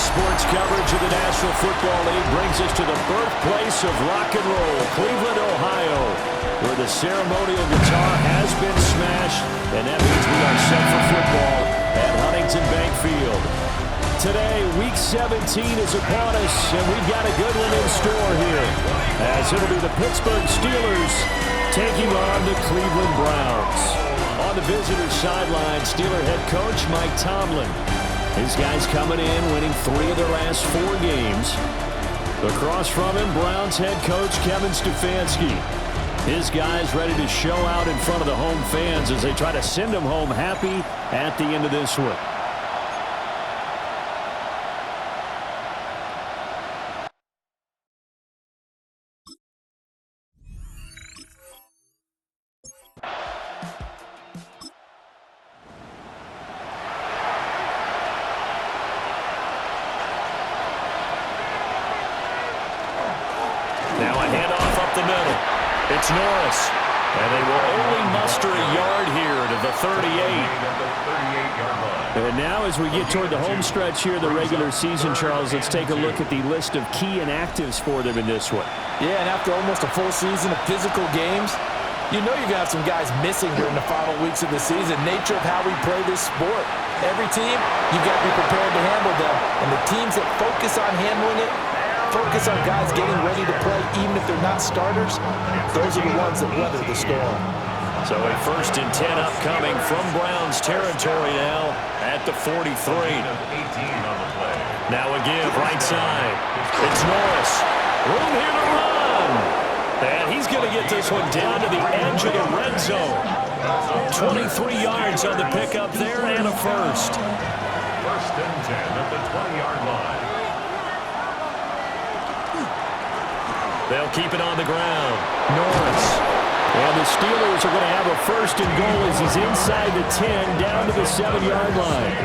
sports coverage of the National Football League brings us to the birthplace of rock and roll, Cleveland, Ohio, where the ceremonial guitar has been smashed, and that means we are set for football at Huntington Bank Field. Today, Week 17 is upon us, and we've got a good one in store here, as it'll be the Pittsburgh Steelers taking on the Cleveland Browns. On the visitor's sideline, Steeler head coach Mike Tomlin. His guys coming in, winning 3 of their last 4 games. Across from him, Browns head coach Kevin Stefanski. His guys ready to show out in front of the home fans as they try to send them home happy at the end of this one. Now a handoff up the middle. It's Norris. And they will only muster a yard here to the 38. And now as we get toward the home stretch here, the regular season, Charles, let's take a look at the list of key inactives for them in this one. Yeah, and after almost a full season of physical games, you know you're going to have some guys missing during the final weeks of the season. Nature of how we play this sport. Every team, you've got to be prepared to handle them. And the teams that focus on handling it, focus on guys getting ready to play even if they're not starters, those are the ones that weather the storm. So a 1st and 10 upcoming from Browns territory now at the 43. Now a give right side. It's Norris. Room here to run. And he's going to get this one down to the edge of the red zone. 23 yards on the pickup there and a first. 1st and 10 at the 20-yard line. They'll keep it on the ground. Norris. And the Steelers are going to have a 1st and goal as he's inside the 10 down to the 7-yard line.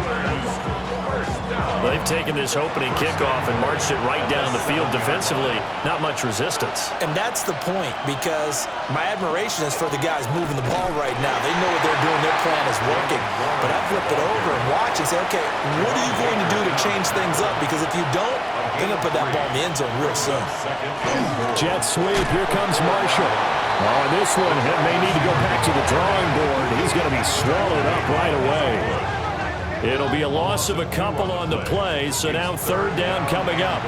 They've taken this opening kickoff and marched it right down the field defensively. Not much resistance. And that's the point, because my admiration is for the guys moving the ball right now. They know what they're doing. Their plan is working. But I flip it over and watch and say, okay, what are you going to do to change things up? Because if you don't, they're going to put that ball in the end zone real soon. Jet sweep. Here comes Marshall. Oh, and this one may need to go back to the drawing board. He's going to be swallowed up right away. It'll be a loss of a couple on the play, so now 3rd down coming up.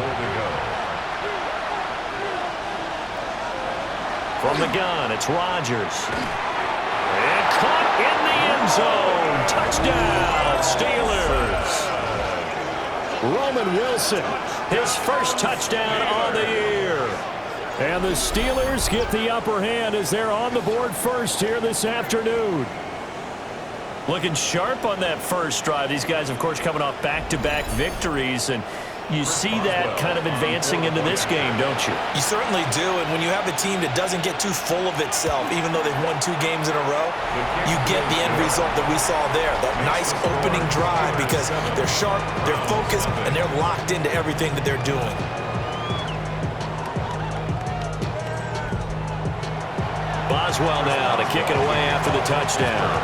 From the gun, it's Rodgers. And caught in the end zone. Touchdown, Steelers. Roman Wilson, his 1st touchdown on the year. And the Steelers get the upper hand as they're on the board first here this afternoon. Looking sharp on that first drive. These guys, of course, coming off back-to-back victories, and you see that kind of advancing into this game, don't you? You certainly do, and when you have a team that doesn't get too full of itself, even though they've won 2 games in a row, you get the end result that we saw there, that nice opening drive, because they're sharp, they're focused, and they're locked into everything that they're doing. Boswell now to kick it away after the touchdown.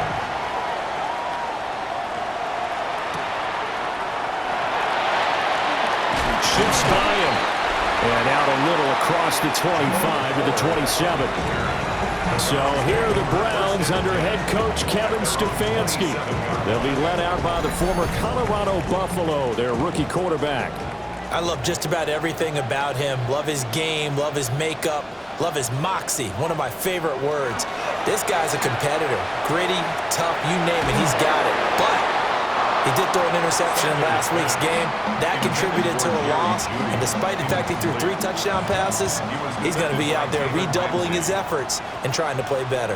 Shifts by him. And out a little across the 25 to the 27. So here are the Browns under head coach Kevin Stefanski. They'll be led out by the former Colorado Buffalo, their rookie quarterback. I love just about everything about him. Love his game, love his makeup, love his moxie, one of my favorite words. This guy's a competitor. Gritty, tough, you name it, he's got it. But he did throw an interception in last week's game. That contributed to a loss. And despite the fact he threw 3 touchdown passes, he's going to be out there redoubling his efforts and trying to play better.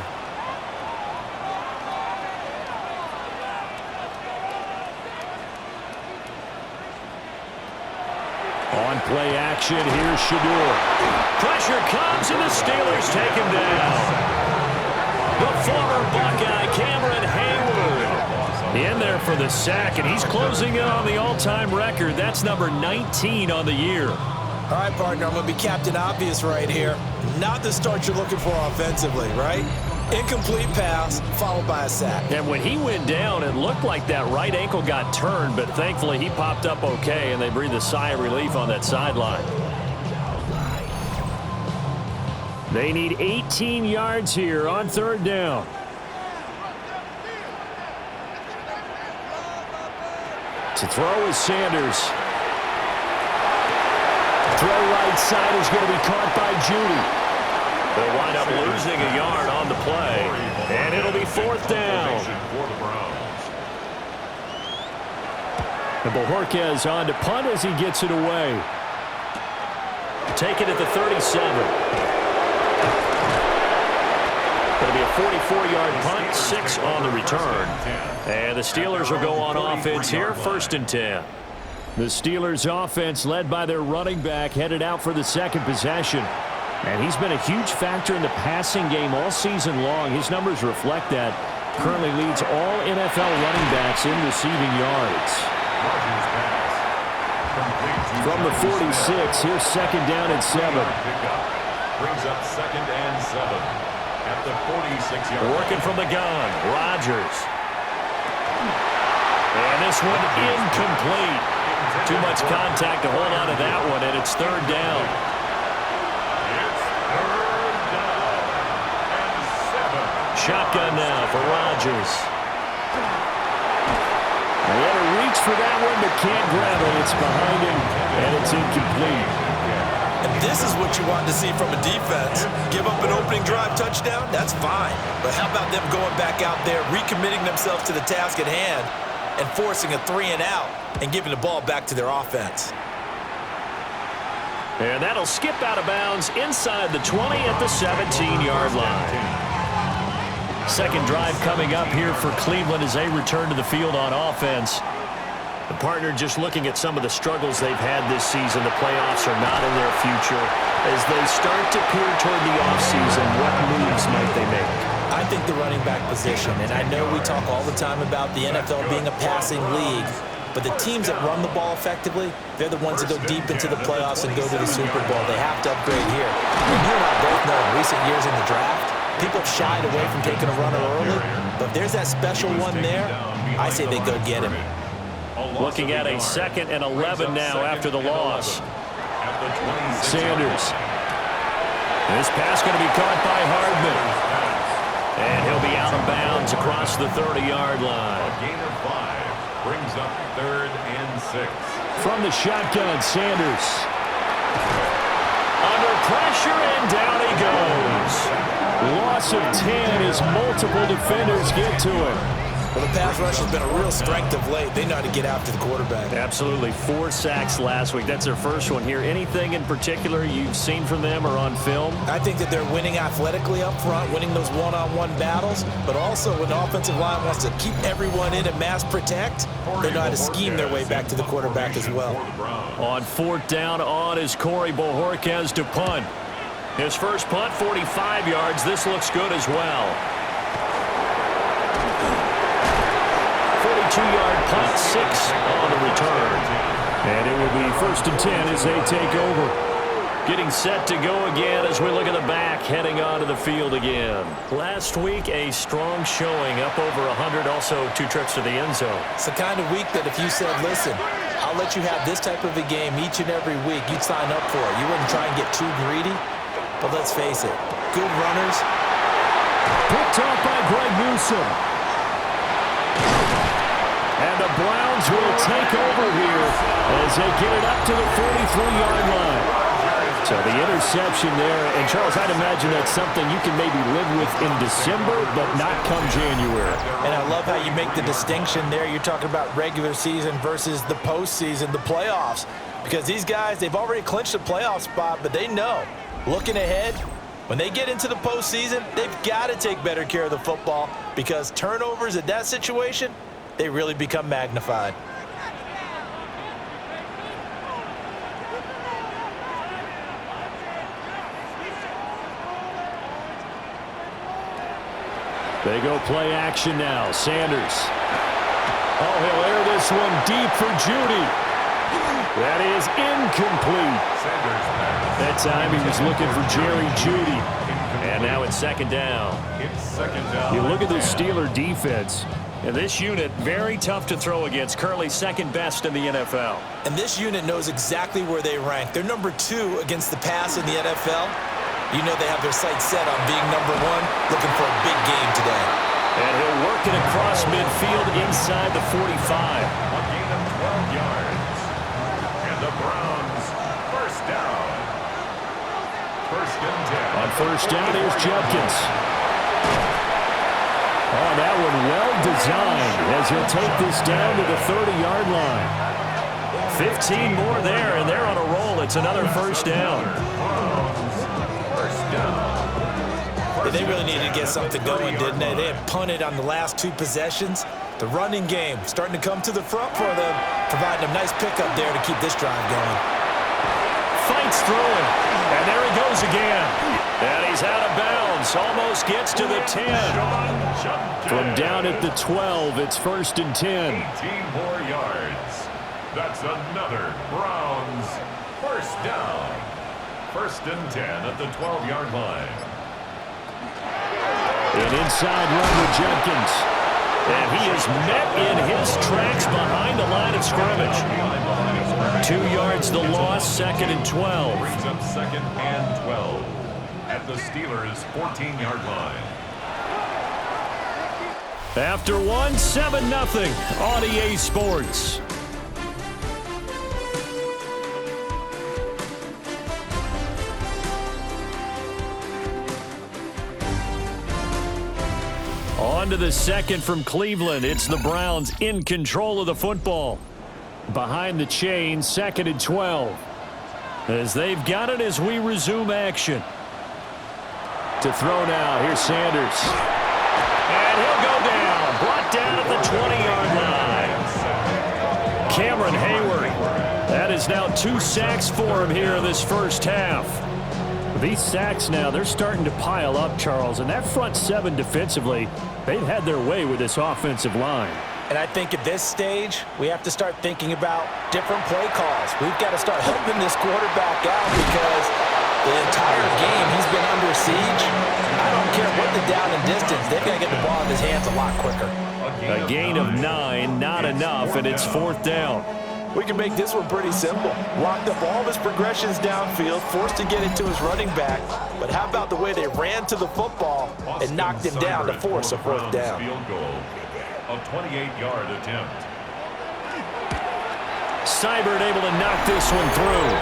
On play action, here's Shedeur. Pressure comes, and the Steelers take him down. The former Buckeye, Cameron Hayward, in there for the sack, and he's closing in on the all-time record. That's number 19 on the year. All right, partner, I'm going to be Captain Obvious right here. Not the start you're looking for offensively, right? Incomplete pass, followed by a sack. And when he went down, it looked like that right ankle got turned, but thankfully he popped up okay, and they breathed a sigh of relief on that sideline. They need 18 yards here on third down. To throw is Sanders. Throw right side is going to be caught by Judy. They'll wind up losing a yard on the play, and it'll be fourth down. And Bojorquez on to punt as he gets it away. Take it at the 37. It'll be a 44-yard punt, 6 on the return. And the Steelers will go on offense here, 1st and 10. The Steelers offense led by their running back headed out for the second possession. And he's been a huge factor in the passing game all season long. His numbers reflect that. Currently leads all NFL running backs in receiving yards. From the 46, here's second down and 7. Brings up 2nd and 7 at the 46-yard line. Working from the gun, Rodgers. And this one incomplete. Too much contact to hold on to that one, and it's third down. Shotgun now for Rodgers. They had to reach for that one, but can't grab it. It's behind him, and it's incomplete. And this is what you want to see from a defense. Give up an opening drive touchdown, that's fine. But how about them going back out there, recommitting themselves to the task at hand, and forcing a 3-and-out and giving the ball back to their offense. And that'll skip out of bounds inside the 20 at the 17-yard line. Second drive coming up here for Cleveland as they return to the field on offense. The partner just looking at some of the struggles they've had this season. The playoffs are not in their future. As they start to peer toward the offseason, what moves might they make? I think the running back position, and I know we talk all the time about the NFL being a passing league, but the teams that run the ball effectively, they're the ones that go deep into the playoffs and go to the Super Bowl. They have to upgrade here. And you and I both know in recent years in the draft, people have shied away from taking a runner early, but if there's that special one there, I say they go get him. Looking at a 2nd and 11 now after the loss. Sanders. This pass going to be caught by Hardman. And he'll be out of bounds across the 30-yard line. A gain of 5 brings up 3rd and 6. From the shotgun, Sanders. Under pressure, and down he goes. Loss of 10 as multiple defenders get to him. Well, the pass rush has been a real strength of late. They know how to get after the quarterback. Absolutely. 4 sacks last week. That's their first one here. Anything in particular you've seen from them or on film? I think that they're winning athletically up front, winning those one-on-one battles, but also when the offensive line wants to keep everyone in and mass protect, they know how to scheme their way back to the quarterback as well. On 4th down on is Corey Bojorquez to punt. His first punt, 45 yards. This looks good as well. 42-yard punt, 6 on the return. And it will be 1st and 10 as they take over. Getting set to go again as we look at the back, heading onto the field again. Last week, a strong showing, up over 100, also 2 trips to the end zone. It's the kind of week that if you said, listen, I'll let you have this type of a game each and every week, you'd sign up for it. You wouldn't try and get too greedy. But let's face it, good runners. Picked off by Greg Newsome. And the Browns will take over here as they get it up to the 43-yard line. So the interception there. And, Charles, I'd imagine that's something you can maybe live with in December, but not come January. And I love how you make the distinction there. You're talking about regular season versus the postseason, the playoffs. Because these guys, they've already clinched a playoff spot, but they know, looking ahead, when they get into the postseason, they've got to take better care of the football because turnovers in that situation, they really become magnified. They go play action now. Sanders. Oh, he'll air this one deep for Judy. That is incomplete. That time he was looking for Jerry Judy. And And now it's second down. It's second down. You look at the Steeler defense, and this unit, very tough to throw against. Currently second best in the NFL. And this unit knows exactly where they rank. They're number 2 against the pass in the NFL. You know they have their sights set on being number 1, looking for a big game today. And he'll work it across midfield inside the 45. A gain of 12 yards. And the Browns, first down. First and 10. On first down, here's Judkins. Oh, that one well designed as he'll take this down to the 30-yard line. 15 more there, and they're on a roll. It's another first down. First down. They really needed to get something going, didn't they? They had punted on the last 2 possessions. The running game starting to come to the front for them, providing a nice pickup there to keep this drive going. Fights throwing, and there he goes again. And he's out of bounds, almost gets to the 10. From down at the 12, it's first and 10. 18 more yards. That's another Browns first down. First and 10 at the 12-yard line. An inside run with Judkins. And he is met in his tracks behind the line of scrimmage. 2 yards the loss, second and 12. Brings up second and 12 at the Steelers' 14-yard line. After one, 7-0 on EA Sports. On to the second from Cleveland. It's the Browns in control of the football. Behind the chain, second and 12. As they've got it as we resume action. To throw now, here's Sanders. And he'll go down. Brought down at the 20-yard line. Cameron Hayward. That is now 2 sacks for him here in this first half. These sacks now, they're starting to pile up, Charles. And that front 7 defensively, they've had their way with this offensive line. And I think at this stage, we have to start thinking about different play calls. We've got to start helping this quarterback out because the entire game he's been under siege. I don't care what the down and distance. They've got to get the ball in his hands a lot quicker. A gain of 9, not enough, and it's fourth down. We can make this one pretty simple. Locked up all of his progressions downfield, forced to get it to his running back. But how about the way they ran to the football and knocked him down to force a fourth down? Field goal, a 28-yard attempt. Seibert able to knock this one through.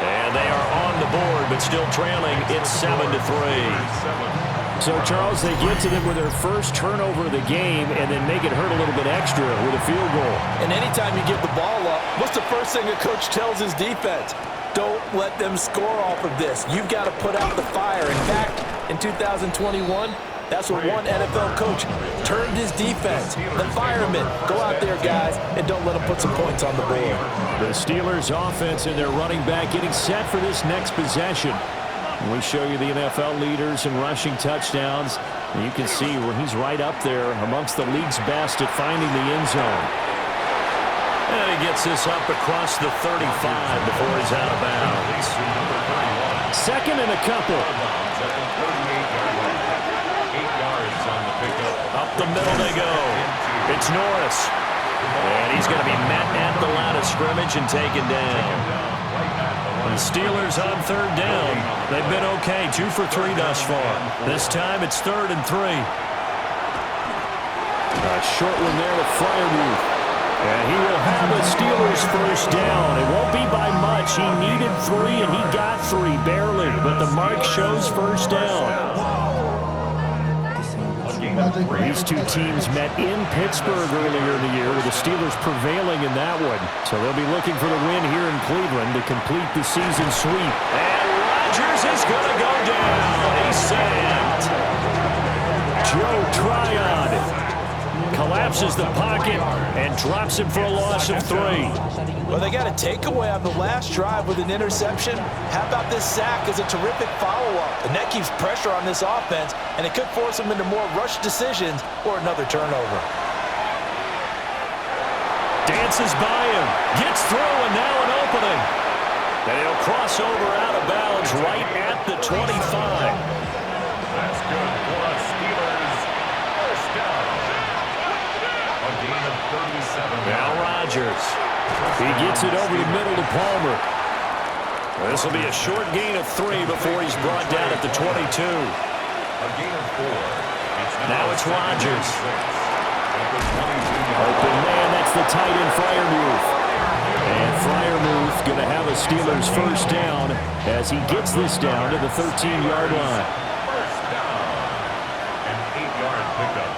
And they are on the board, but still trailing. It's 7-3. So, Charles, they get to them with their first turnover of the game and then make it hurt a little bit extra with a field goal. And anytime you give the ball up, what's the first thing a coach tells his defense? Don't let them score off of this. You've got to put out the fire. In fact, in 2021, that's what one NFL coach turned his defense. The firemen. Go out there, guys, and don't let them put some points on the board. The Steelers' offense and their running back getting set for this next possession. We show you the NFL leaders in rushing touchdowns. And you can see where he's right up there amongst the league's best at finding the end zone. And he gets this up across the 35 before he's out of bounds. Second and a couple. 8 yards on the pickup. Up the middle they go. It's Norris. And he's going to be met at the line of scrimmage and taken down. The Steelers on third down. They've been okay, 2 for 3 thus far. This time it's 3rd and 3. A short one there to Freiermuth. And he will have the Steelers first down. It won't be by much. He needed 3 and he got 3, barely. But the mark shows first down. These two teams met in Pittsburgh earlier in the year with the Steelers prevailing in that one. So they'll be looking for the win here in Cleveland to complete the season sweep. And Rodgers is going to go down. He's sacked. Joe Tryon collapses the pocket and drops him for a loss of 3. Well, they got a takeaway on the last drive with an interception. How about this sack as a terrific follow-up? And that keeps pressure on this offense, and it could force them into more rush decisions or another turnover. Dances by him, gets through, and now an opening. And he'll cross over out of bounds right at the 25. That's good for a Steelers first down. A gain of 37. Now Rodgers. He gets it over the middle to Palmer. This will be a short gain of 3 before he's brought down at the 22. A gain of 4. Now it's Rodgers. Open man, that's the tight end Freiermuth. And Freiermuth going to have a Steelers first down as he gets this down to the 13-yard line. First down. An 8-yard pickup.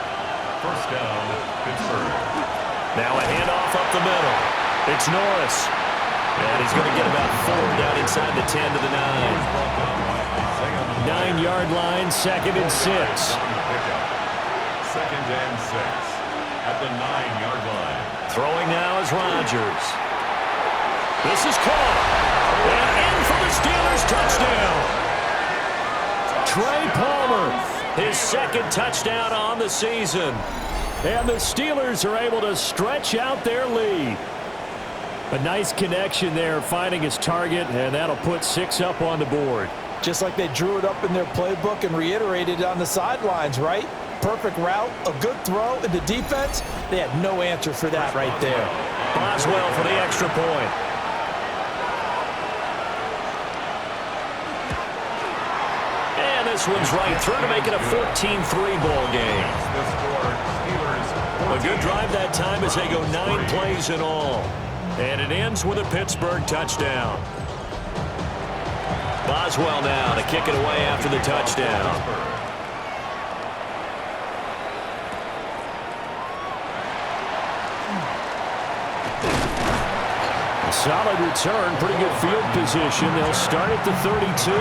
First down, Pittsburgh. Now a handoff up the middle. It's Norris. And he's going to get about 4 down inside the 10 to the 9. 9-yard line, 2nd and 6. Second and 6 at the 9-yard line. Throwing now is Rodgers. This is caught. And in for the Steelers touchdown. Trey Palmer, his 2nd touchdown on the season. And the Steelers are able to stretch out their lead. A nice connection there, finding his target, and that'll put 6 up on the board. Just like they drew it up in their playbook and reiterated it on the sidelines, right? Perfect route, a good throw, and the defense, they had no answer for that right there. Boswell for the extra point. And this one's right through to make it a 14-3 ball game. A good drive that time as they go 9 plays in all. And it ends with a Pittsburgh touchdown. Boswell now to kick it away after the touchdown. A solid return, pretty good field position. They'll start at the 32.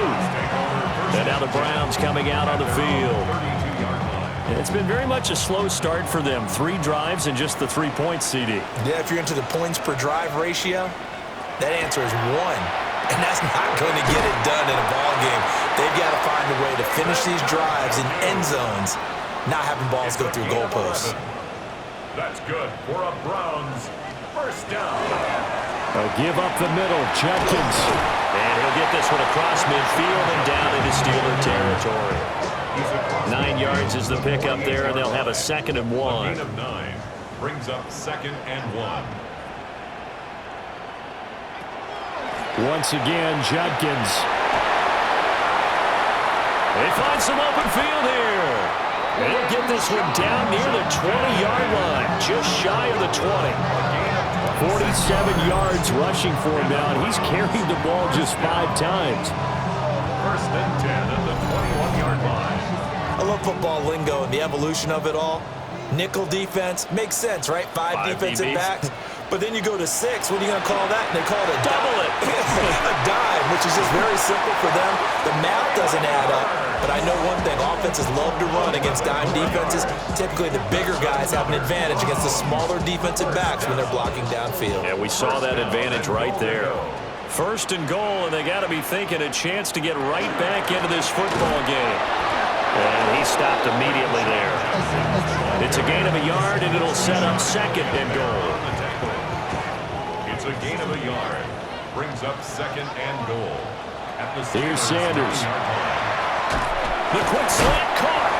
And now the Browns coming out on the field. It's been very much a slow start for them. 3 drives and just the 3 points, CD. Yeah, if you're into the points per drive ratio, that answer is 1. And that's not going to get it done in a ball game. They've got to find a way to finish these drives in end zones, not having balls go through goalposts. That's good for a Browns first down. A give up the middle, Judkins. And he'll get this one across midfield and down into Steeler territory. 9 yards is the pickup there, and they'll have a 2nd and 1. A gain of 9 brings up 2nd and 1. Once again, Judkins. They find some open field here. They'll get this one down near the 20-yard line, just shy of the 20. 47 yards rushing for him now, and he's carried the ball just 5 times. First and 10 at the 21-yard line. I love football lingo and the evolution of it all. Nickel defense makes sense, right? 5 defensive DBs. backs. But then you go to 6. What are you going to call that? And they call it a Double it. a dime, which is just very simple for them. The math doesn't add up. But I know one thing. Offenses love to run against dime defenses. Typically, the bigger guys have an advantage against the smaller defensive backs when they're blocking downfield. Yeah, we saw that advantage right there. First and goal, and they got to be thinking a chance to get right back into this football game. And he stopped immediately there. It's a gain of a yard, and it'll set up 2nd and goal. It's a gain of a yard. Brings up 2nd and goal. At the Here's Sanders. 9-yard line. The quick slant caught.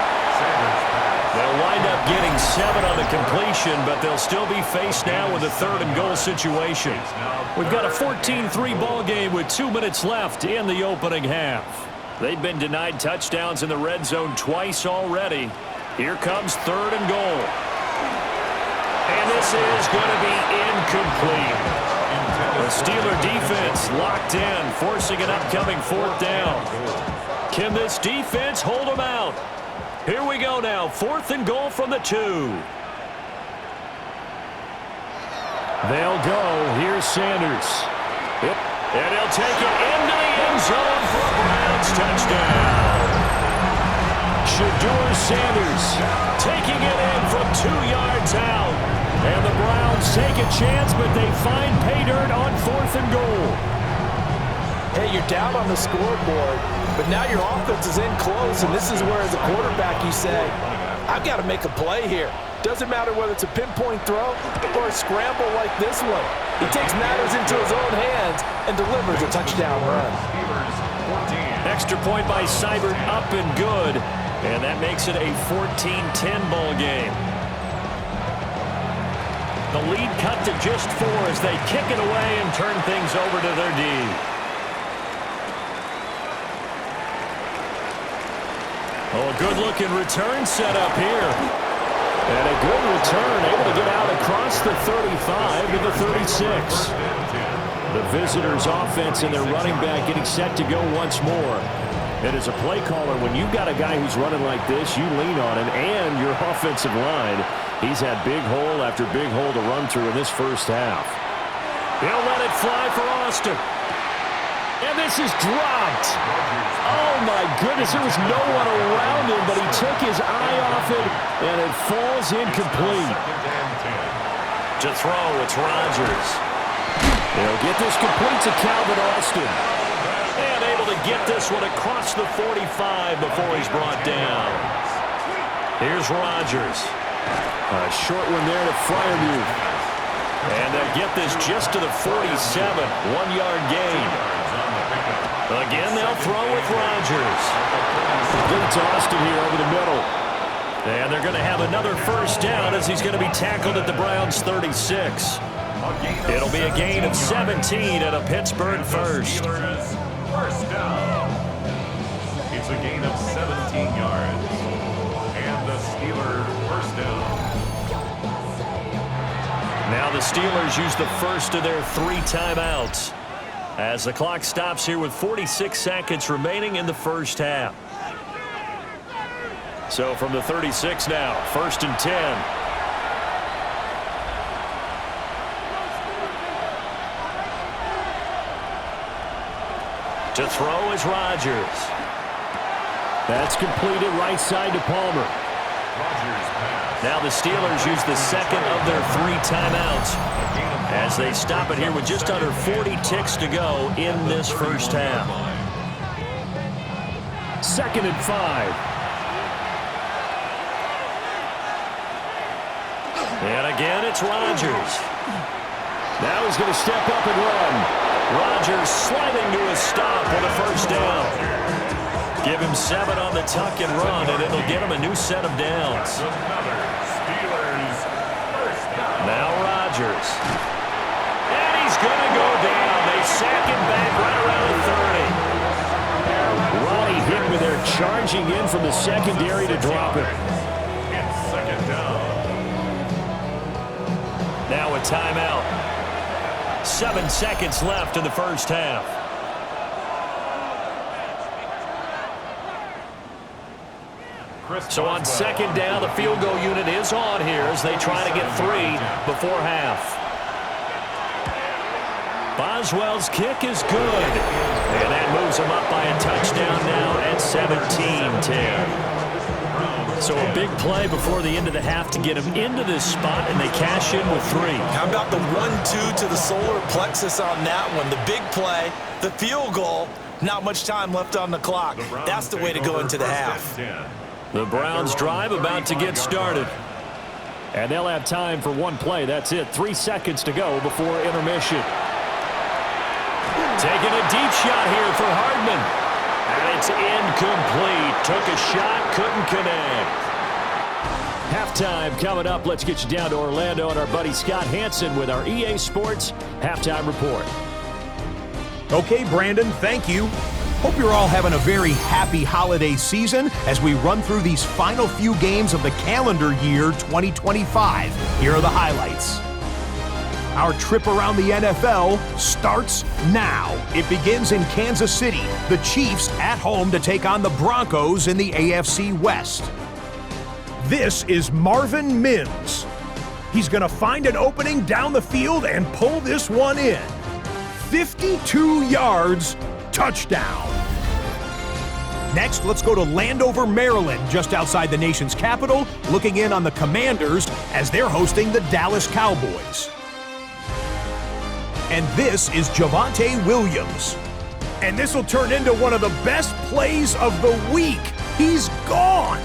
They'll wind up getting 7 on the completion, but they'll still be faced now with a 3rd and goal situation. We've got a 14-3 ball game with 2 minutes left in the opening half. They've been denied touchdowns in the red zone twice already. Here comes 3rd and goal. And this is going to be incomplete. The Steeler defense locked in, forcing an upcoming 4th down. Can this defense hold them out? Here we go now, 4th and goal from the 2. They'll go. Here's Sanders. Yep. And he'll take it into the end zone for a Browns touchdown. Shedeur Sanders taking it in from 2 yards out. And the Browns take a chance, but they find pay dirt on 4th and goal. Hey, you're down on the scoreboard, but now your offense is in close, and this is where, as a quarterback, you say, I've got to make a play here. Doesn't matter whether it's a pinpoint throw or a scramble like this one. He takes matters into his own hands and delivers a touchdown run. Extra point by Seibert, up and good. And that makes it a 14-10 ball game. The lead cut to just 4 as they kick it away and turn things over to their D. Oh, a good-looking return set up here. And a good return, able to get out across the 35 to the 36. The visitors' offense and their running back getting set to go once more. And as a play caller, when you've got a guy who's running like this, you lean on him and your offensive line. He's had big hole after big hole to run through in this first half. He'll let it fly for Austin. And this is dropped. Oh, my goodness. There was no one around him, but he took his eye off it, and it falls incomplete. To throw, it's Rodgers. They'll get this complete to Calvin Austin. And able to get this one across the 45 before he's brought down. Here's Rodgers. A short one there to Freiermuth. And they'll get this just to the 47. 1-yard gain. Again, they'll throw with Rodgers. Get it to Austin here over the middle. And they're going to have another first down as he's going to be tackled at the Browns' 36. It'll be a gain of 17 and a Pittsburgh first. First down. It's a gain of 17 yards. And the Steelers first down. Now the Steelers use the first of their 3 timeouts as the clock stops here with 46 seconds remaining in the first half. So from the 36 now, 1st and 10. To throw is Rodgers. That's completed right side to Palmer. Now the Steelers use the second of their 3 timeouts as they stop it here with just under 40 ticks to go in this first half. 2nd and 5. And again, it's Rodgers. Now he's going to step up and run. Rodgers sliding to a stop with a first down. Give him 7 on the tuck and run, and it'll get him a new set of downs. Now Rodgers. And he's going to go down. They sack him back right around the 30. Ronnie Hickman there charging in from the secondary to drop it. It's 2nd down. Now a timeout. 7 seconds left in the first half. So on 2nd down, the field goal unit is on here as they try to get 3 before half. Boswell's kick is good. And that moves them up by a touchdown now at 17-10. So a big play before the end of the half to get them into this spot, and they cash in with 3. How about the 1-2 to the solar plexus on that one? The big play, the field goal, not much time left on the clock. That's the way to go into the half. The Browns drive about to get started. And they'll have time for 1 play. That's it. 3 seconds to go before intermission. Taking a deep shot here for Hardman. And it's incomplete. Took a shot, couldn't connect. Halftime coming up. Let's get you down to Orlando and our buddy Scott Hanson with our EA Sports Halftime Report. Okay, Brandon, thank you. Hope you're all having a very happy holiday season as we run through these final few games of the calendar year 2025. Here are the highlights. Our trip around the NFL starts now. It begins in Kansas City. The Chiefs at home to take on the Broncos in the AFC West. This is Marvin Mims. He's going to find an opening down the field and pull this one in. 52 yards, touchdown. Next, let's go to Landover, Maryland, just outside the nation's capital, looking in on the Commanders as they're hosting the Dallas Cowboys. And this is Javonte Williams. And this will turn into one of the best plays of the week. He's gone.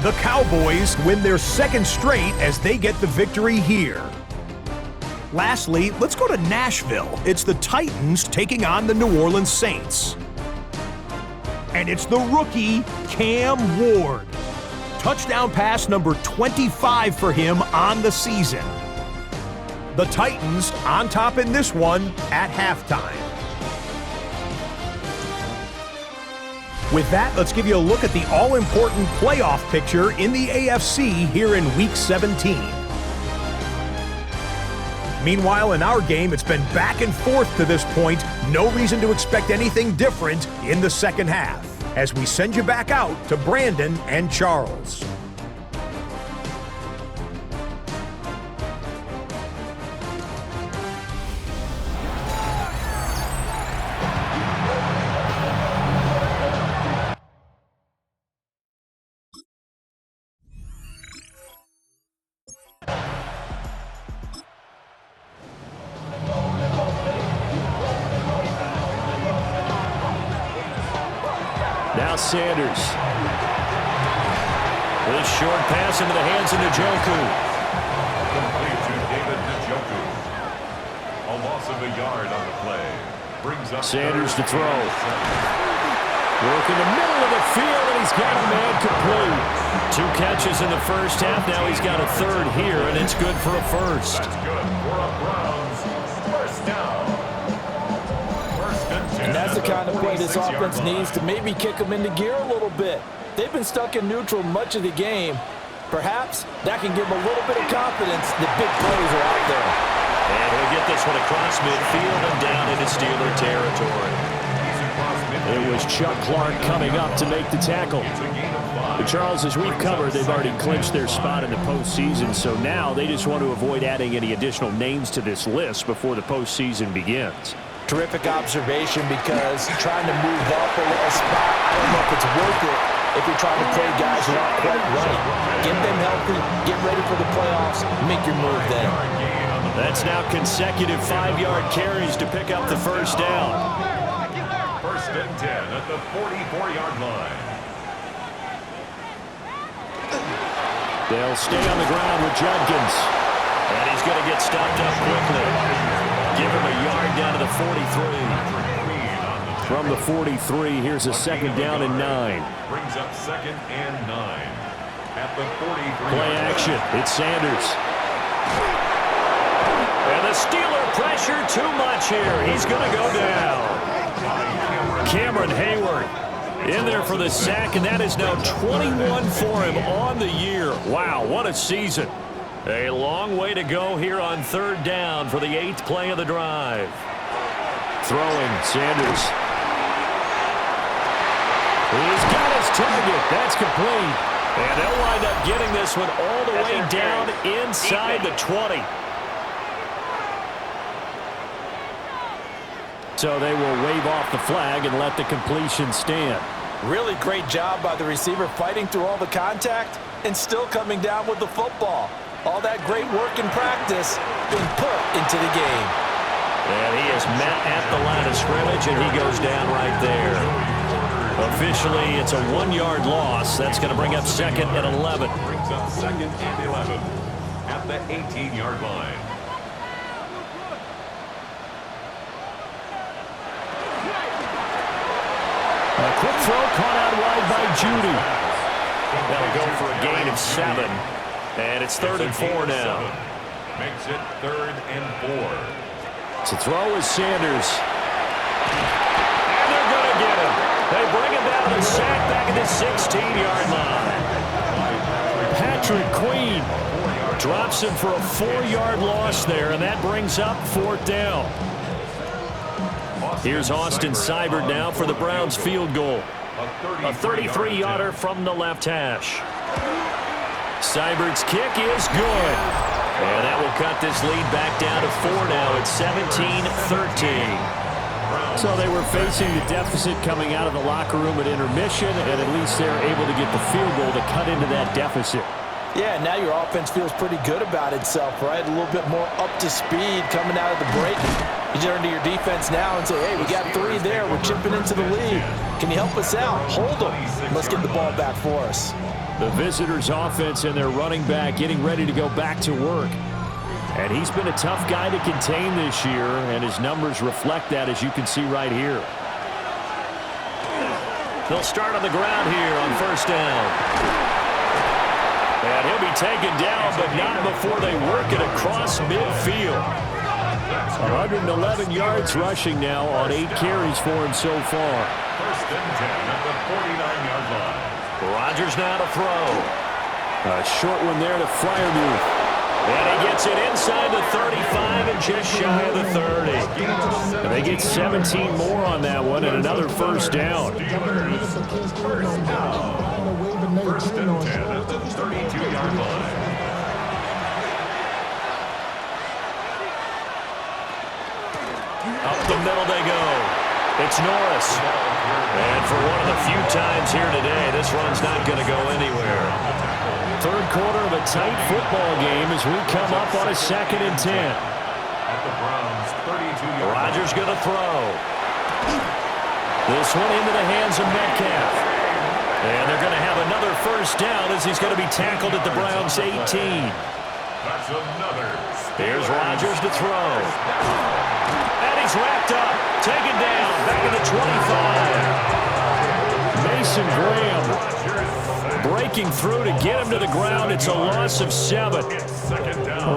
The Cowboys win their 2nd straight as they get the victory here. Lastly, let's go to Nashville. It's the Titans taking on the New Orleans Saints. and it's the rookie, Cam Ward. Touchdown pass number 25 for him on the season. The Titans on top in this one at halftime. With that, let's give you a look at the all-important playoff picture in the AFC here in Week 17. Meanwhile, in our game, it's been back and forth to this point. No reason to expect anything different in the second half, as we send you back out to Brandon and Charles. Now Sanders. With a short pass into the hands of Njoku. Complete to David Njoku. A loss of a yard on the play. Brings up Sanders to throw. Work in the middle of the field, and he's got a man complete. 2 catches in the first half. Now he's got a third here, and it's good for a first. That's good for a Browns first down. And that's the kind of play this offense needs to maybe kick them into gear a little bit. They've been stuck in neutral much of the game. Perhaps that can give them a little bit of confidence that big plays are out there. And he'll get this one across midfield and down into Steeler territory. It was Chuck Clark coming up to make the tackle. But Charles, as we've covered, they've already clinched their spot in the postseason, so now they just want to avoid adding any additional names to this list before the postseason begins. Terrific observation, because trying to move up a little spot, I don't know if it's worth it if you're trying to play guys who aren't quite right. Get them healthy, get ready for the playoffs, make your move then. That's now consecutive 5-yard carries to pick up the first down. First and 10 at the 44-yard line. They'll stay on the ground with Judkins. And he's going to get stopped up quickly. Give him a yard down to the 43. From the 43, here's a second down and 9. Brings up second and 9 at the 43. Play action. It's Sanders. And the Steeler pressure too much here. He's going to go down. Cameron Hayward in there for the sack, and that is now 21 for him on the year. Wow, what a season. A long way to go here on third down for the 8th play of the drive. Throwing, Sanders. He's got his target. That's complete. And they'll wind up getting this one all the way down inside the 20. So they will wave off the flag and let the completion stand. Really great job by the receiver, fighting through all the contact and still coming down with the football. All that great work in practice being put into the game. And he is met at the line of scrimmage, and he goes down right there. Officially, it's a 1-yard loss. That's going to bring up second and 11. Brings up second and 11 at the 18-yard line. A quick throw caught out wide by Judy. That'll go for a gain of 7. And it's third and 4 now. Makes it third and 4. To throw is Sanders. And they're going to get him. They bring him down and sack back at the 16-yard line. Patrick Queen drops him for a 4-yard loss there, and that brings up 4th down. Here's Austin Seibert now for the Browns field goal. A 33-yarder from the left hash. Seibert's kick is good. And that will cut this lead back down to 4 now at 17-13. So they were facing the deficit coming out of the locker room at intermission, and at least they're able to get the field goal to cut into that deficit. Yeah, now your offense feels pretty good about itself, right? A little bit more up to speed coming out of the break. You turn to your defense now and say, hey, we got 3 there. We're chipping into the lead. Can you help us out? Hold them. Let's get the ball back for us. The visitors' offense and their running back getting ready to go back to work. And he's been a tough guy to contain this year, and his numbers reflect that, as you can see right here. They'll start on the ground here on first down. And he'll be taken down, but not before they work it across midfield. 111 yards rushing now on 8 carries for him so far. First and 10 at the 49-yard line. Rodgers now to throw. A short one there to Freiermuth. And he gets it inside the 35 and just shy of the 30. And they get 17 more on that one and another first down. First down. First and 10 at the 32-yard line. Up the middle they go. It's Norris. And for one of the few times here today, this run's not going to go anywhere. Third quarter of a tight football game as we come up on a 2nd and 10. At the Browns' 32-yard line. Rodgers going to throw. This one into the hands of Metcalf. And they're going to have another first down as he's going to be tackled at the Browns' 18. That's another. Here's Rodgers to throw. And he's wrapped up. Taken down. Back at the 25. Mason Graham breaking through to get him to the ground. It's a loss of 7.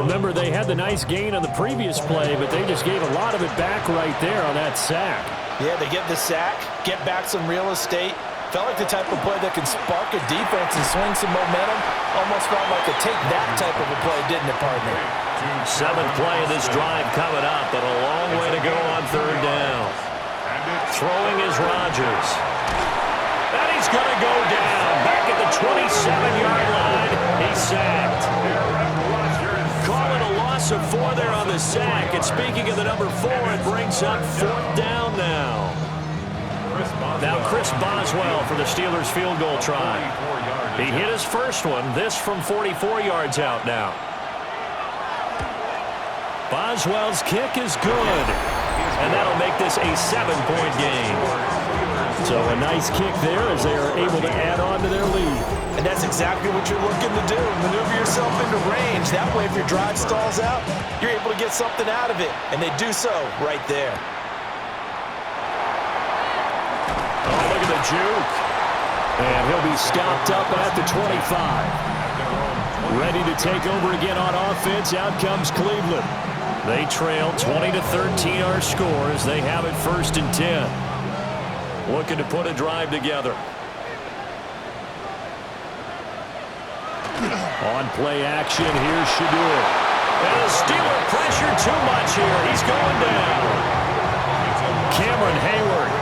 Remember, they had the nice gain on the previous play, but they just gave a lot of it back right there on that sack. Yeah, they get the sack, get back some real estate. Felt like the type of play that can spark a defense and swing some momentum. Almost felt like a take that type of a play, didn't it, partner? 7th play of this drive coming up, but a long way to go on 3rd down. Throwing is Rodgers. And he's going to go down. Back at the 27-yard line. He's sacked. Call it a loss of 4 there on the sack. And speaking of the number 4, it brings up 4th down now. Now Chris Boswell for the Steelers field goal try. He hit his first one. This from 44 yards out now. Boswell's kick is good. And that'll make this a 7-point game. So a nice kick there as they are able to add on to their lead. And that's exactly what you're looking to do. Maneuver yourself into range. That way, if your drive stalls out, you're able to get something out of it. And they do so right there. Oh, look at the juke. And he'll be stopped up at the 25. Ready to take over again on offense. Out comes Cleveland. They trail 20-13 our score as they have it 1st and 10. Looking to put a drive together. On play action, here's Shedeur. And the Steeler pressure too much here. He's going down. Cameron Hayward.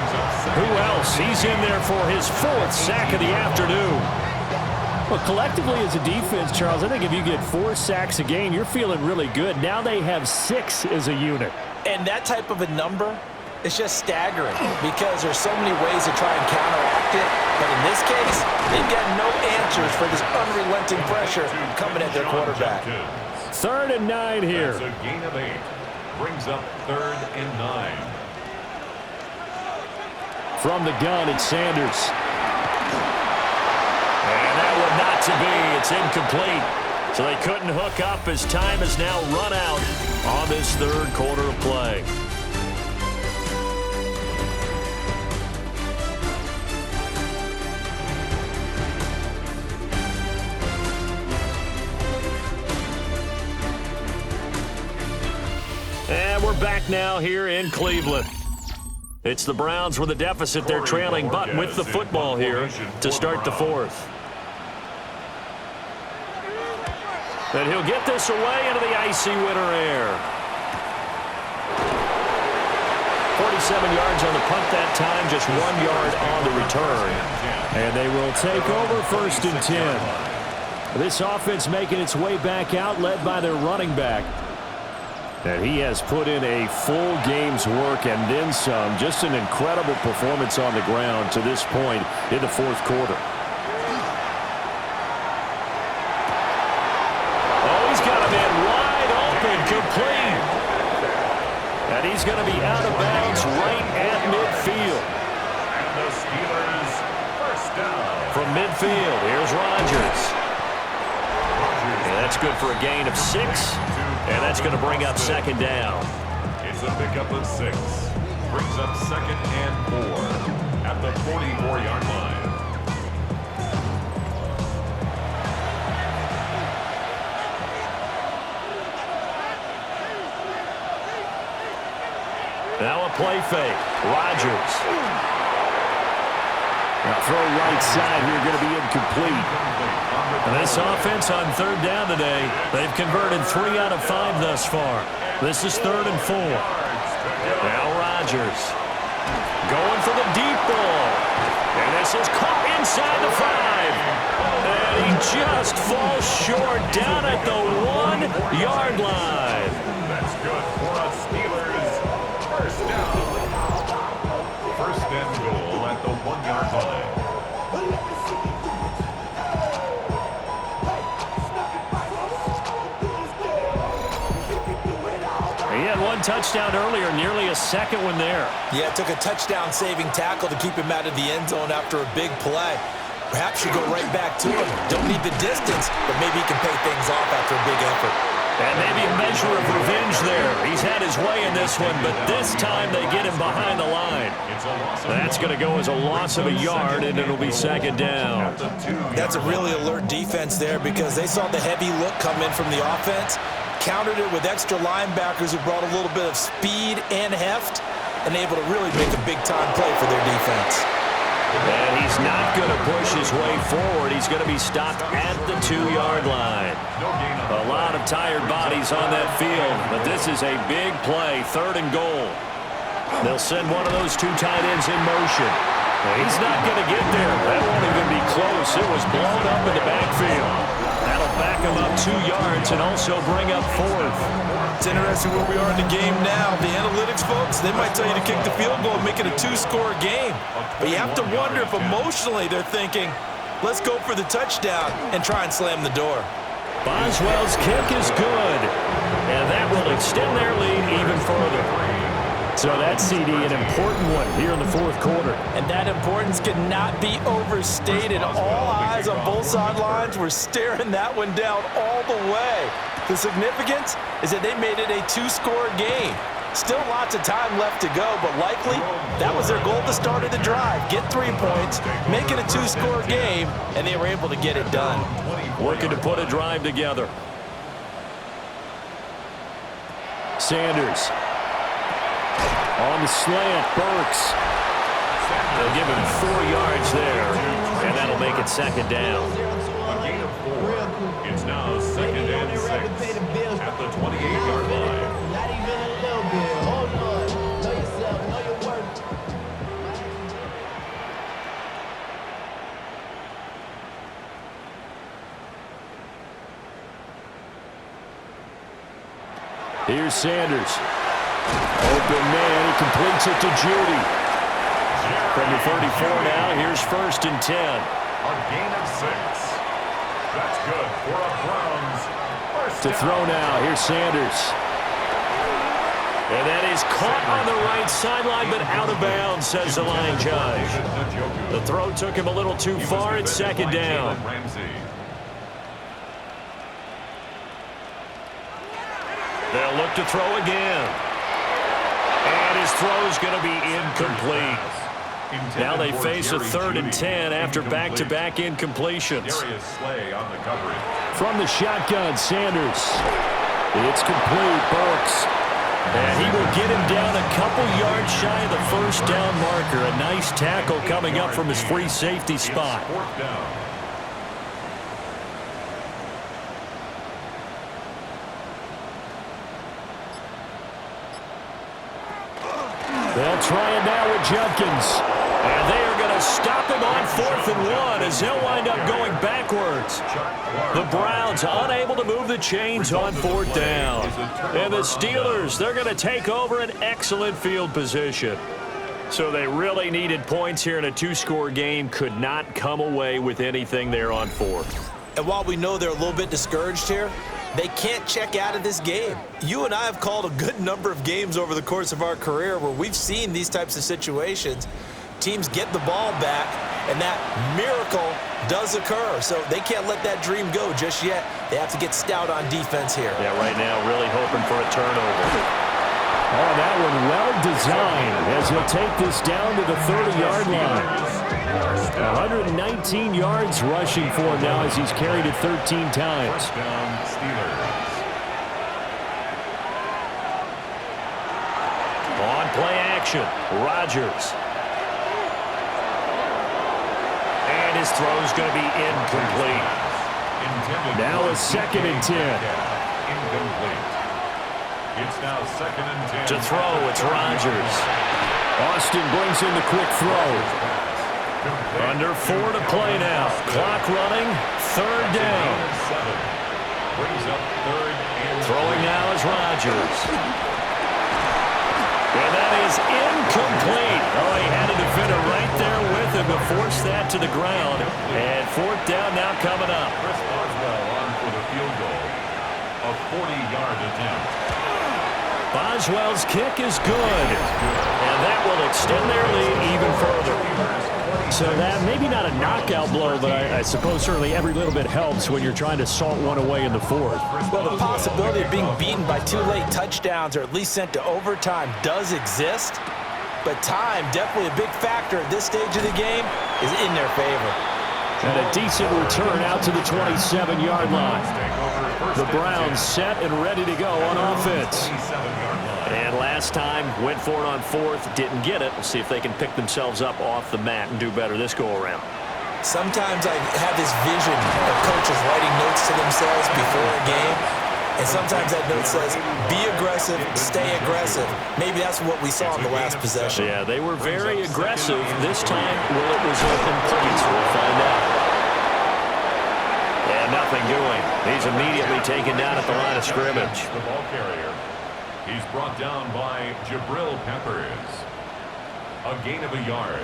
Who else? He's in there for his 4th sack of the afternoon. Well, collectively as a defense, Charles, I think if you get 4 sacks a game, you're feeling really good. Now they have 6 as a unit. And that type of a number, it's just staggering because there's so many ways to try and counteract it. But in this case, they've got no answers for this unrelenting pressure coming at their quarterback. 3rd and 9 here. That's a gain of 8. Brings up 3rd and 9. From the gun, it's Sanders. And that one not to be. It's incomplete. So they couldn't hook up as time has now run out on this 3rd quarter of play. And we're back now here in Cleveland. It's the Browns with a deficit. They're trailing, but with the football here to start the 4th. And he'll get this away into the icy winter air. 47 yards on the punt that time, just 1 yard on the return. And they will take over 1st and 10. This offense making its way back out, led by their running back. And he has put in a full game's work and then some. Just an incredible performance on the ground to this point in the 4th quarter. Oh, he's got a man wide open, complete. And he's going to be out of bounds right at midfield. And the Steelers first down. From midfield, here's Rodgers. And that's good for a gain of 6. And that's going to bring up 2nd down. It's a pickup of 6. Brings up 2nd and 4 at the 44-yard line. fake. Rodgers. Now throw right side here, going to be incomplete. And this offense on third down today, they've converted 3 out of 5 thus far. This is 3rd and 4. Now Rodgers going for the deep ball. And this is caught inside the 5. And he just falls short down at the 1-yard line. That's good for us Steelers. First down. First and goal at the 1-yard line. He had 1 touchdown earlier, nearly a second one there. Yeah, it took a touchdown-saving tackle to keep him out of the end zone after a big play. Perhaps you go right back to him. Don't need the distance, but maybe he can pay things off after a big effort. And maybe a measure of revenge there. He's had his way in this one, but this time they get him behind the line. That's going to go as a loss of a yard, and it'll be 2nd down. That's a really alert defense there because they saw the heavy look come in from the offense, countered it with extra linebackers who brought a little bit of speed and heft, and able to really make a big-time play for their defense. And he's not going to push his way forward. He's going to be stopped at the 2-yard line. A lot of tired bodies on that field, but this is a big play, 3rd and goal. They'll send one of those 2 tight ends in motion. He's not going to get there. That won't even be close. It was blown up in the backfield. That'll back him up 2 yards and also bring up 4th. It's interesting where we are in the game now. The analytics folks, they might tell you to kick the field goal and make it a 2-score game. But you have to wonder if emotionally they're thinking, let's go for the touchdown and try and slam the door. Boswell's kick is good, and that will extend their lead even further. So that CD, an important one here in the 4th quarter. And that importance cannot be overstated. All eyes on both sidelines were staring that one down all the way. The significance is that they made it a 2-score game. Still lots of time left to go, but likely that was their goal at the start of the drive. Get 3 points, make it a 2-score game, and they were able to get it done. Working to put a drive together. Sanders. On the slant, Burks. They'll give him 4 yards there, and that'll make it 2nd down. A gain of 4. It's now 2nd and 6 at the 28-yard line. Not even a little bit. Hold on. Know yourself. Know your worth. Here's Sanders. Open man. He completes it to Judy. From the 34 now, here's 1st and 10. A gain of 6. That's good for a Browns. First To down. throw now, here's Sanders. And that is caught on the right sideline, but out of bounds, says the line judge. The throw took him a little too far. It's 2nd down. They'll look to throw again. And his throw is going to be incomplete. Now they face a 3rd and 10 after back-to-back incompletions. From the shotgun, Sanders. It's complete, Burks. And he will get him down a couple yards shy of the 1st down marker. A nice tackle coming up from his free safety spot. They'll try it now with Judkins. And they are going to stop him on 4th and 1 as they'll wind up going backwards. The Browns unable to move the chains on 4th down. And the Steelers, they're going to take over an excellent field position. So they really needed points here in a 2-score game. Could not come away with anything there on 4th. And while we know they're a little bit discouraged here, they can't check out of this game. You and I have called a good number of games over the course of our career where we've seen these types of situations. Teams get the ball back, and that miracle does occur. So they can't let that dream go just yet. They have to get stout on defense here. Yeah, right now really hoping for a turnover. Oh, that one well designed as he'll take this down to the 30-yard line. 119 yards rushing for him now as he's carried it 13 times. On play action. Rodgers. And his throw's going to be incomplete. Now a 2nd and 10. Incomplete. It's now 2nd and 10. To throw, it's Rodgers. Austin brings in the quick throw. Under 4 to play now. Clock running. 3rd down. Brings up 3rd and Throwing now is Rodgers. And that is incomplete. Oh, he had a defender right there with him to force that to the ground. And 4th down now coming up. Chris Boswell on for the field goal. A 40-yard attempt. Boswell's kick is good. And that will extend their lead even further. So that maybe not a knockout blow, but I suppose certainly every little bit helps when you're trying to salt one away in the 4th. Well, the possibility of being beaten by 2 late touchdowns or at least sent to overtime does exist. But time, definitely a big factor at this stage of the game, is in their favor. And a decent return out to the 27-yard line. The Browns set and ready to go on offense. And last time, went for it on 4th, didn't get it. We'll see if they can pick themselves up off the mat and do better this go-around. Sometimes I have this vision of coaches writing notes to themselves before a game, and sometimes that note says, be aggressive, stay aggressive. Maybe that's what we saw in the last possession. Yeah, they were very aggressive. This time, will it result in points? We'll find out. And nothing doing. He's immediately taken down at the line of scrimmage. The ball carrier. He's brought down by Jabril Peppers. A gain of a yard.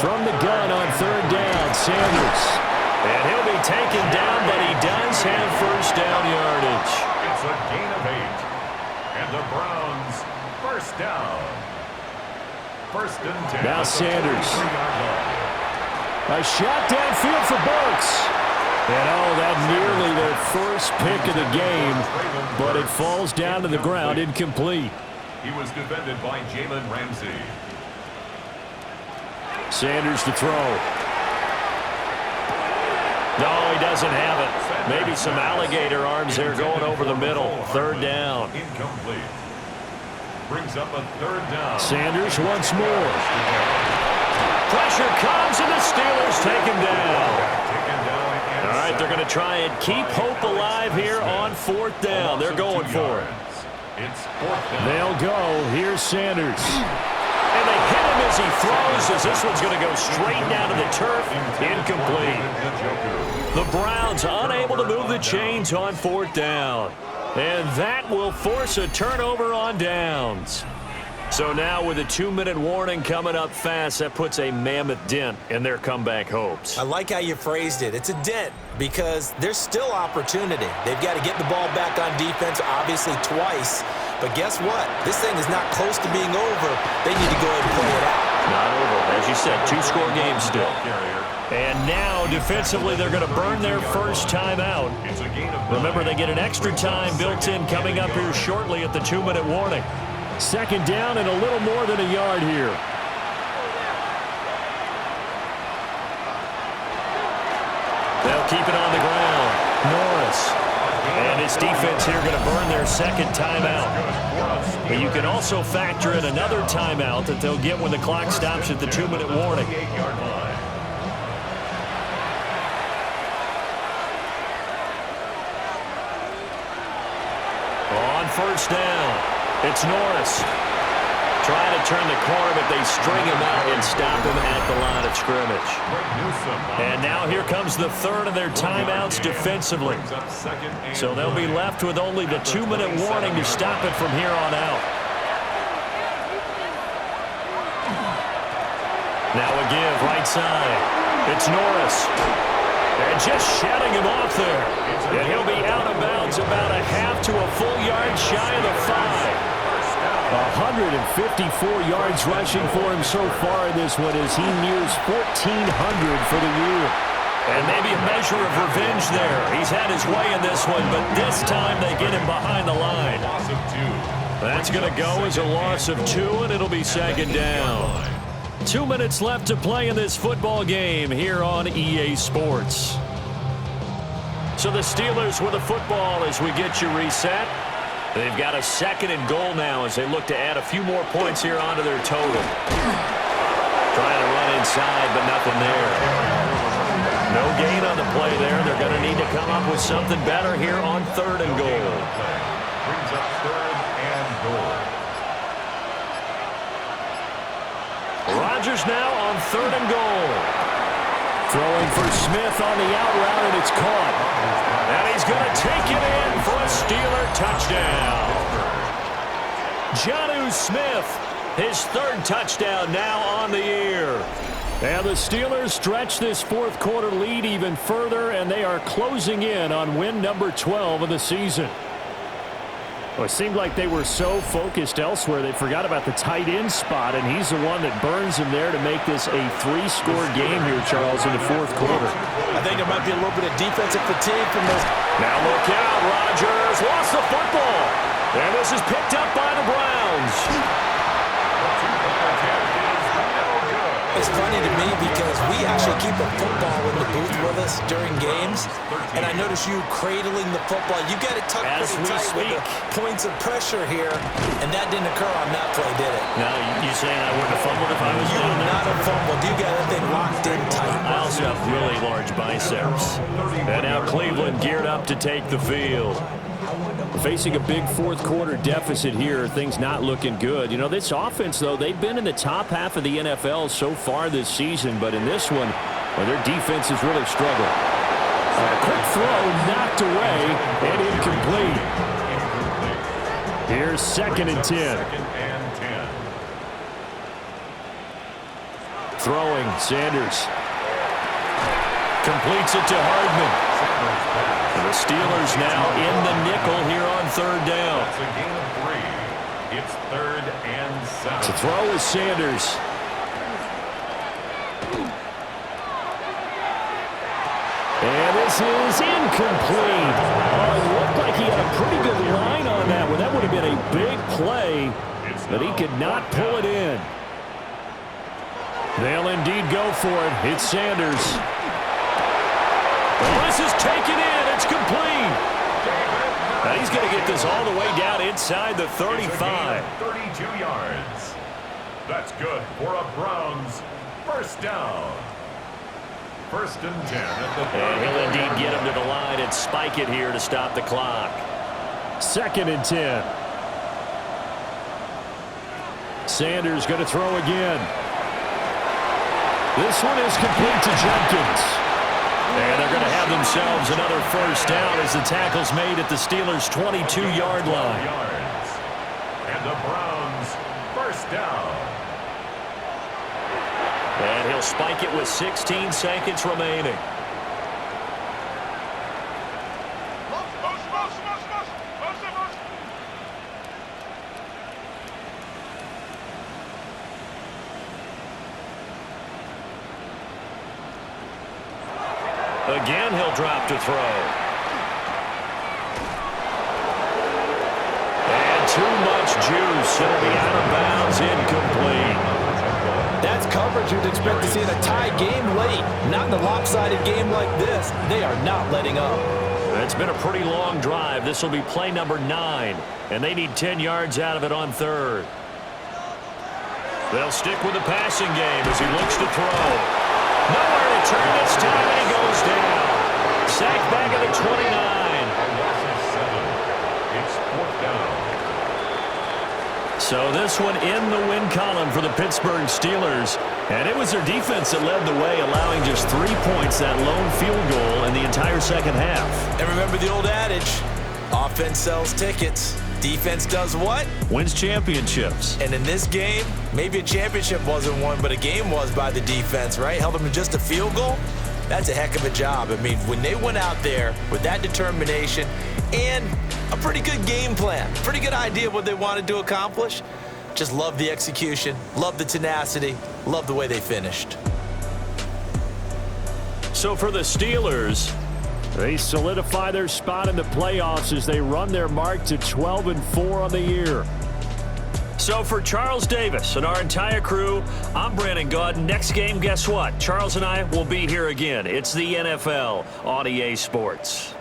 From the gun on 3rd down, Sanders. And he'll be taken down, but he does have 1st down yardage. It's a gain of 8. And the Browns, 1st down. 1st and 10. Now Sanders. A A shot downfield for Burks. And that nearly their first pick of the game, but it falls down to the ground incomplete. He was defended by Jalen Ramsey. Sanders to throw. No, he doesn't have it. Maybe some alligator arms there going over the middle. 3rd down. Incomplete. Brings up a 3rd down. Sanders once more. Pressure comes, and the Steelers take him down. All right, they're going to try and keep hope alive here on 4th down. They're going for it. It's 4th down. They'll go. Here's Sanders. And they hit him as he throws, as this one's going to go straight down to the turf. Incomplete. The Browns unable to move the chains on 4th down. And that will force a turnover on downs. So now with a 2-minute warning coming up fast, that puts a mammoth dent in their comeback hopes. I like how you phrased it. It's a dent because there's still opportunity. They've got to get the ball back on defense, obviously twice. But guess what? This thing is not close to being over. They need to go ahead and play it out. Not over. As you said, 2-score game still. And now, defensively, they're going to burn their first timeout. Remember, they get an extra time built in coming up here shortly at the 2-minute warning. 2nd down and a little more than a yard here. They'll keep it on the ground. Norris. And his defense here going to burn their 2nd timeout. But you can also factor in another timeout that they'll get when the clock stops at the 2-minute warning. On 1st down. It's Norris. Trying to turn the corner, but they string him out and stop him at the line of scrimmage. And now here comes the 3rd of their timeouts defensively. So they'll be left with only the 2-minute warning to stop it from here on out. Now a give, right side. It's Norris. And just shutting him off there. And he'll be out of bounds about a half to a full yard shy of the 5. 154 yards rushing for him so far in this one as he nears 1,400 for the year. And maybe a measure of revenge there. He's had his way in this one, but this time they get him behind the line. That's going to go as a loss of 2, and it'll be 2nd down. 2 minutes left to play in this football game here on EA Sports. So the Steelers with the football as we get you reset. They've got a 2nd and goal now as they look to add a few more points here onto their total. Trying to run inside, but nothing there. No gain on the play there. They're going to need to come up with something better here on 3rd and goal. Brings up 3rd and goal. Rodgers now on 3rd and goal. Throwing for Smith on the out route, and it's caught. And he's going to take it in for a Steeler touchdown. Jonnu Smith, his 3rd touchdown now on the year. And the Steelers stretch this 4th quarter lead even further, and they are closing in on win number 12 of the season. Well, it seemed like they were so focused elsewhere they forgot about the tight end spot, and he's the one that burns him there to make this a 3-score game here, Charles, in the 4th quarter. I think there might be a little bit of defensive fatigue from those. Now look out, Rodgers lost the football. And this is picked up by the Browns. It's funny to me because we actually keep a football in the booth with us during games, and I notice you cradling the football. You got it tucked As pretty we tight with speak. the points of pressure here, and that didn't occur on that play, did it? Now, you saying I wouldn't have fumbled if I was You down would there? not have fumbled. You got that thing locked in tight. I also have really large biceps. And now Cleveland geared up to take the field. Facing a big 4th quarter deficit here, things not looking good. You know, this offense, though, they've been in the top half of the NFL so far this season, but in this one, well, their defense has really struggled. A quick throw knocked away and incomplete. Here's 2nd and 10. 2nd and 10. Throwing, Sanders. Completes it to Hardman. And the Steelers now in the nickel here on 3rd down. It's a gain of 3. It's 3rd and 7. To throw is Sanders. And this is incomplete. Oh, it looked like he had a pretty good line on that one. That would have been a big play, but he could not pull it in. They'll indeed go for it. It's Sanders. Well, this is taken in. It's complete. Now he's going to get this all the way down inside the 35. 32 yards. That's good for a Browns 1st down. 1st and 10 at the 30. And he'll indeed get him to the line and spike it here to stop the clock. 2nd and 10. Sanders going to throw again. This one is complete to Jenkins. And they're going to have themselves another 1st down as the tackle's made at the Steelers' 22-yard line. Yards. And the Browns 1st down. And he'll spike it with 16 seconds remaining. Again, he'll drop to throw. And too much juice. It'll be out of bounds, incomplete. That's coverage you'd expect to see in a tie game late. Not in a lopsided game like this. They are not letting up. It's been a pretty long drive. This will be play number 9, and they need 10 yards out of it on 3rd. They'll stick with the passing game as he looks to throw. Nowhere to turn this time, and he goes down. Sacked back at the 29. It's 4th down. So this one in the win column for the Pittsburgh Steelers. And it was their defense that led the way, allowing just 3 points, that lone field goal in the entire 2nd half. And remember the old adage, offense sells tickets. Defense does what? Wins championships. And in this game, maybe a championship wasn't won, but a game was by the defense, right? Held them to just a field goal. That's a heck of a job. I mean, when they went out there with that determination and a pretty good game plan, pretty good idea of what they wanted to accomplish, just love the execution, love the tenacity, love the way they finished. So for the Steelers, They solidify their spot in the playoffs as they run their mark to 12-4 on the year. So for Charles Davis and our entire crew, I'm Brandon Gaudin. Next game, guess what? Charles and I will be here again. It's the NFL on EA Sports.